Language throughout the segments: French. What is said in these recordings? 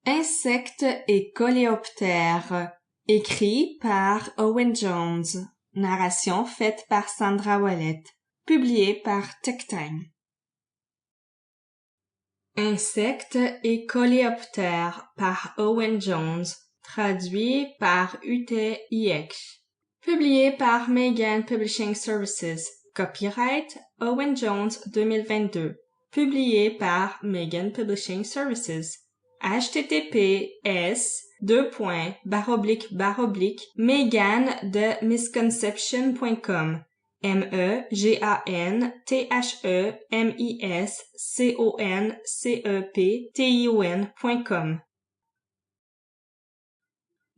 Insectes et coléoptères, écrit par Owen Jones, narration faite par Sandra Ouellet, publié par TechTime. Insectes et coléoptères par Owen Jones, traduit par Ute Ieksh, publié par Megan Publishing Services, copyright Owen Jones 2022, publié par Megan Publishing Services. https://megan-misconception.com meganmisconception.com.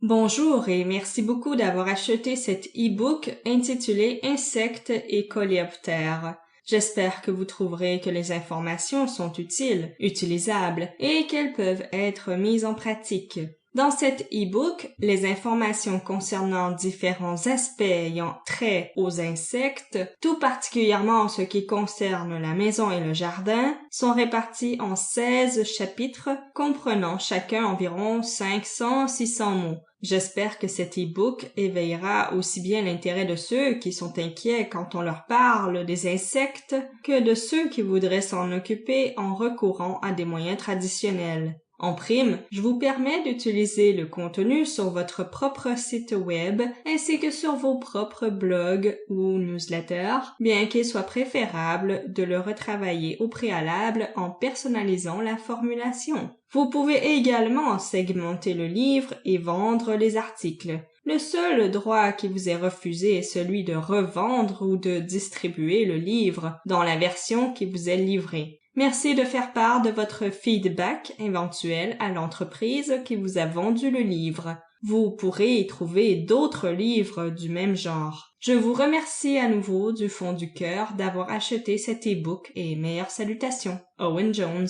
Bonjour et merci beaucoup d'avoir acheté cet e-book intitulé Insectes et coléoptères. J'espère que vous trouverez que les informations sont utiles, utilisables et qu'elles peuvent être mises en pratique. Dans cet e-book, les informations concernant différents aspects ayant trait aux insectes, tout particulièrement en ce qui concerne la maison et le jardin, sont réparties en 16 chapitres comprenant chacun environ 500-600 mots. J'espère que cet e-book éveillera aussi bien l'intérêt de ceux qui sont inquiets quand on leur parle des insectes que de ceux qui voudraient s'en occuper en recourant à des moyens traditionnels. En prime, je vous permets d'utiliser le contenu sur votre propre site web ainsi que sur vos propres blogs ou newsletters, bien qu'il soit préférable de le retravailler au préalable en personnalisant la formulation. Vous pouvez également segmenter le livre et vendre les articles. Le seul droit qui vous est refusé est celui de revendre ou de distribuer le livre dans la version qui vous est livrée. Merci de faire part de votre feedback éventuel à l'entreprise qui vous a vendu le livre. Vous pourrez y trouver d'autres livres du même genre. Je vous remercie à nouveau du fond du cœur d'avoir acheté cet e-book et meilleures salutations. Owen Jones.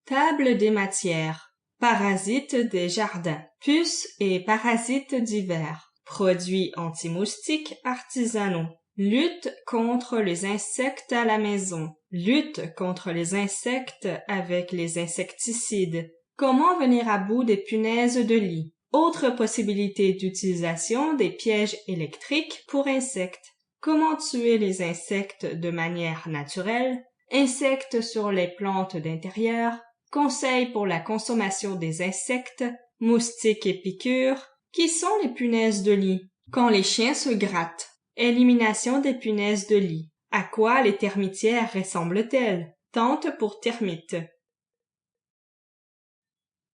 Table des matières. Parasites des jardins. Puces et parasites divers. Produits anti-moustiques artisanaux. Lutte contre les insectes à la maison. Lutte contre les insectes avec les insecticides. Comment venir à bout des punaises de lit. Autre possibilité d'utilisation des pièges électriques pour insectes. Comment tuer les insectes de manière naturelle. Insectes sur les plantes d'intérieur. Conseils pour la consommation des insectes. Moustiques et piqûres. Qui sont les punaises de lit? Quand les chiens se grattent. Élimination des punaises de lit. À quoi les termitières ressemblent-elles? Tente pour termites.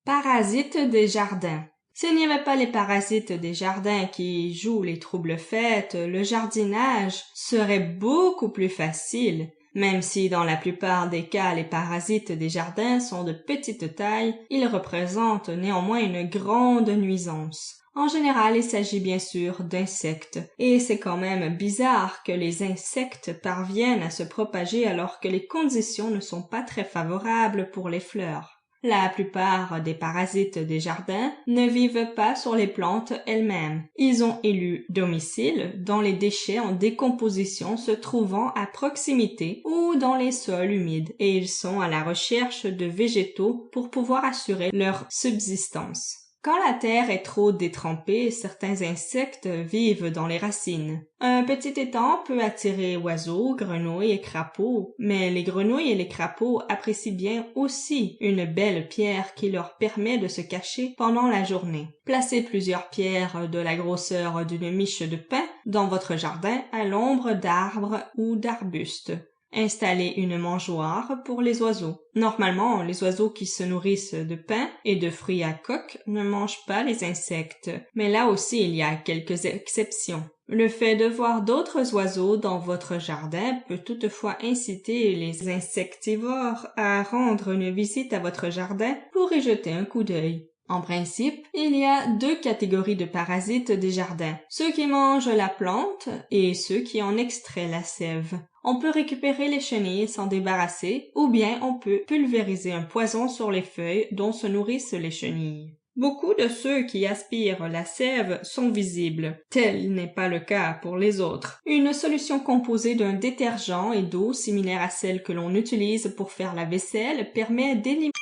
Parasites des jardins. S'il n'y avait pas les parasites des jardins qui jouent les troubles fêtes, le jardinage serait beaucoup plus facile. Même si dans la plupart des cas les parasites des jardins sont de petite taille, ils représentent néanmoins une grande nuisance. En général, il s'agit bien sûr d'insectes, et c'est quand même bizarre que les insectes parviennent à se propager alors que les conditions ne sont pas très favorables pour les fleurs. La plupart des parasites des jardins ne vivent pas sur les plantes elles-mêmes. Ils ont élu domicile dans les déchets en décomposition se trouvant à proximité ou dans les sols humides, et ils sont à la recherche de végétaux pour pouvoir assurer leur subsistance. Quand la terre est trop détrempée, certains insectes vivent dans les racines. Un petit étang peut attirer oiseaux, grenouilles et crapauds, mais les grenouilles et les crapauds apprécient bien aussi une belle pierre qui leur permet de se cacher pendant la journée. Placez plusieurs pierres de la grosseur d'une miche de pain dans votre jardin à l'ombre d'arbres ou d'arbustes. Installer une mangeoire pour les oiseaux. Normalement, les oiseaux qui se nourrissent de pain et de fruits à coque ne mangent pas les insectes, mais là aussi il y a quelques exceptions. Le fait de voir d'autres oiseaux dans votre jardin peut toutefois inciter les insectivores à rendre une visite à votre jardin pour y jeter un coup d'œil. En principe, il y a 2 catégories de parasites des jardins, ceux qui mangent la plante et ceux qui en extraient la sève. On peut récupérer les chenilles et s'en débarrasser, ou bien on peut pulvériser un poison sur les feuilles dont se nourrissent les chenilles. Beaucoup de ceux qui aspirent la sève sont visibles. Tel n'est pas le cas pour les autres. Une solution composée d'un détergent et d'eau similaire à celle que l'on utilise pour faire la vaisselle permet d'éliminer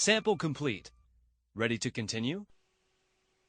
Sample complete. Ready to continue?